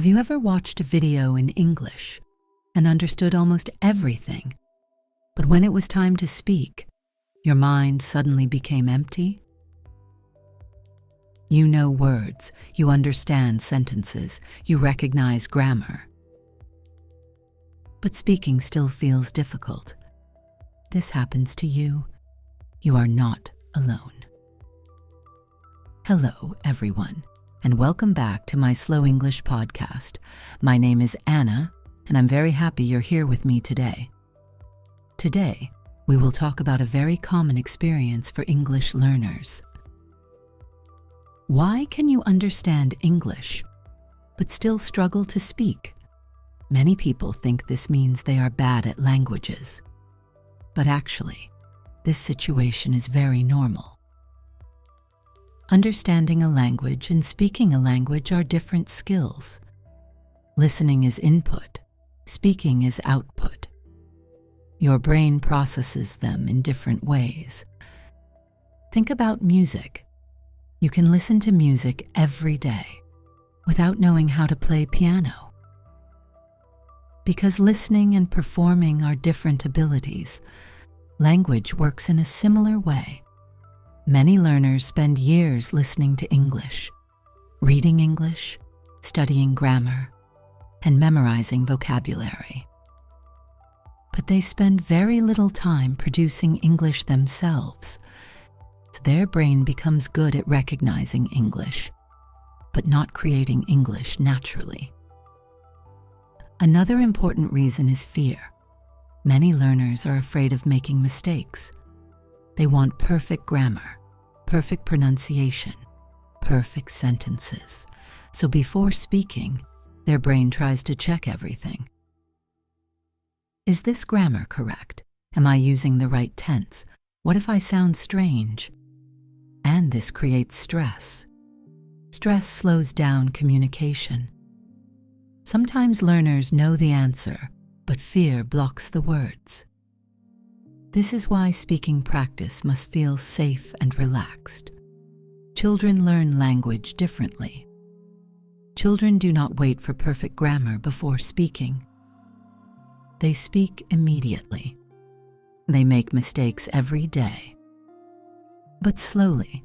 Have you ever watched a video in English and understood almost everything, but when it was time to speak, your mind suddenly became empty? You know words, you understand sentences, you recognize grammar. But speaking still feels difficult. This happens to you. You are not alone. Hello, everyone, and welcome back to my Slow English podcast. My name is Anna, and I'm very happy you're here with me today. Today, we will talk about a very common experience for English learners. Why can you understand English, but still struggle to speak? Many people think this means they are bad at languages. But actually, this situation is very normal. Understanding a language and speaking a language are different skills. Listening is input, speaking is output. Your brain processes them in different ways. Think about music. You can listen to music every day without knowing how to play piano. Because listening and performing are different abilities, language works in a similar way. Many learners spend years listening to English, reading English, studying grammar, and memorizing vocabulary. But they spend very little time producing English themselves. So their brain becomes good at recognizing English, but not creating English naturally. Another important reason is fear. Many learners are afraid of making mistakes. They want perfect grammar, perfect pronunciation, perfect sentences. So before speaking, their brain tries to check everything. Is this grammar correct? Am I using the right tense? What if I sound strange? And this creates stress. Stress slows down communication. Sometimes learners know the answer, but fear blocks the words. This is why speaking practice must feel safe and relaxed. Children learn language differently. Children do not wait for perfect grammar before speaking. They speak immediately. They make mistakes every day. But slowly,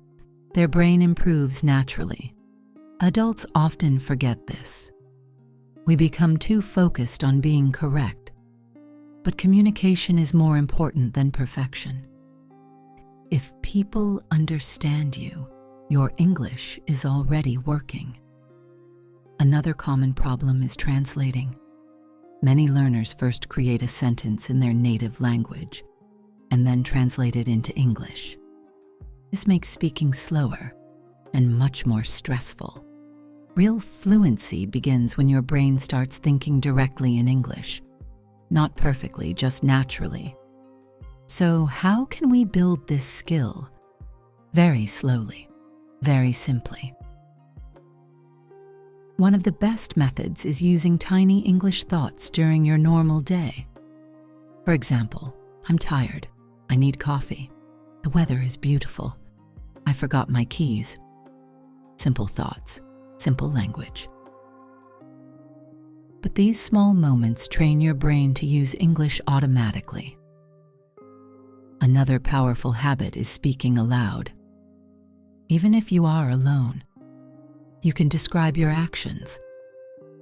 their brain improves naturally. Adults often forget this. We become too focused on being correct. But communication is more important than perfection. If people understand you, your English is already working. Another common problem is translating. Many learners first create a sentence in their native language and then translate it into English. This makes speaking slower and much more stressful. Real fluency begins when your brain starts thinking directly in English. Not perfectly, just naturally. So how can we build this skill? Very slowly, very simply. One of the best methods is using tiny English thoughts during your normal day. For example, I'm tired. I need coffee. The weather is beautiful. I forgot my keys. Simple thoughts, simple language. But these small moments train your brain to use English automatically. Another powerful habit is speaking aloud. Even if you are alone, you can describe your actions.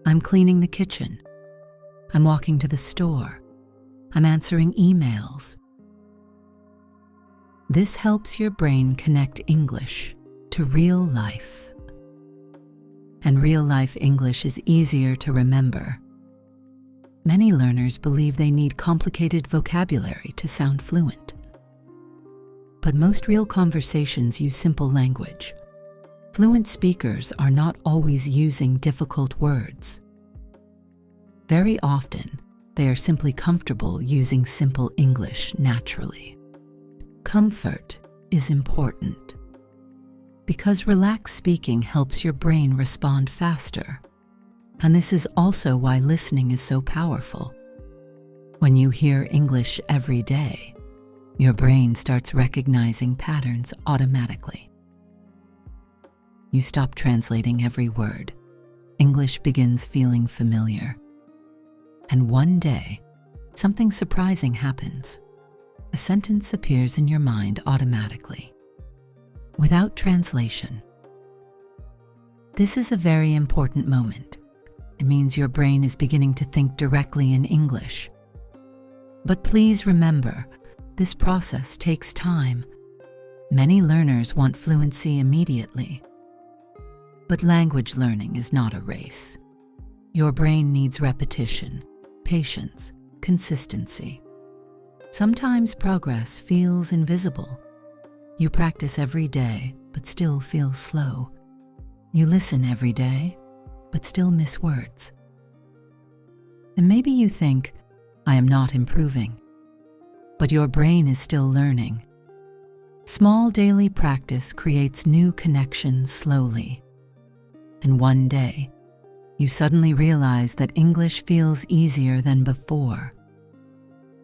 I'm cleaning the kitchen. I'm walking to the store. I'm answering emails. This helps your brain connect English to real life. And real-life English is easier to remember. Many learners believe they need complicated vocabulary to sound fluent. But most real conversations use simple language. Fluent speakers are not always using difficult words. Very often, they are simply comfortable using simple English naturally. Comfort is important. Because relaxed speaking helps your brain respond faster. And this is also why listening is so powerful. When you hear English every day, your brain starts recognizing patterns automatically. You stop translating every word. English begins feeling familiar. And one day, something surprising happens. A sentence appears in your mind automatically, without translation. This is a very important moment. It means your brain is beginning to think directly in English. But please remember, this process takes time. Many learners want fluency immediately. But language learning is not a race. Your brain needs repetition, patience, consistency. Sometimes progress feels invisible. You practice every day, but still feel slow. You listen every day, but still miss words. And maybe you think, I am not improving. But your brain is still learning. Small daily practice creates new connections slowly. And one day, you suddenly realize that English feels easier than before.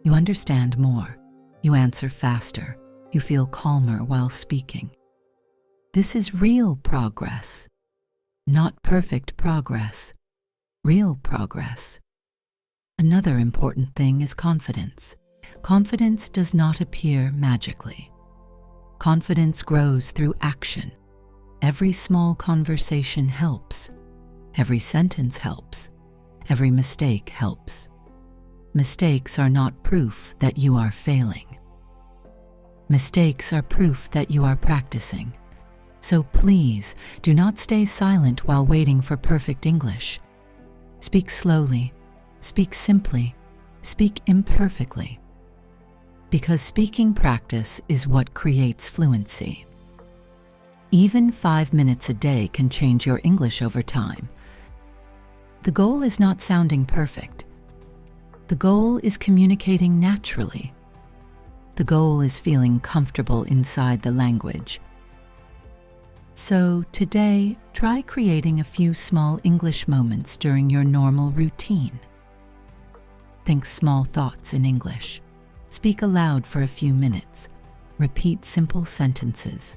You understand more. You answer faster. You feel calmer while speaking. This is real progress. Not perfect progress, real progress. Another important thing is confidence. Confidence does not appear magically. Confidence grows through action. Every small conversation helps. Every sentence helps. Every mistake helps. Mistakes are not proof that you are failing. Mistakes are proof that you are practicing. So please, do not stay silent while waiting for perfect English. Speak slowly, speak simply, speak imperfectly. Because speaking practice is what creates fluency. Even 5 minutes a day can change your English over time. The goal is not sounding perfect. The goal is communicating naturally. The goal is feeling comfortable inside the language. So today, try creating a few small English moments during your normal routine. Think small thoughts in English. Speak aloud for a few minutes. Repeat simple sentences.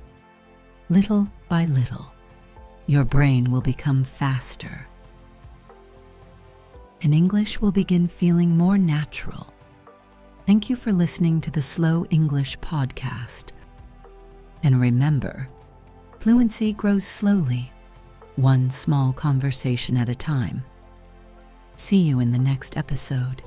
Little by little, your brain will become faster. And English will begin feeling more natural. Thank you for listening to the Slow English podcast. And remember, fluency grows slowly, one small conversation at a time. See you in the next episode.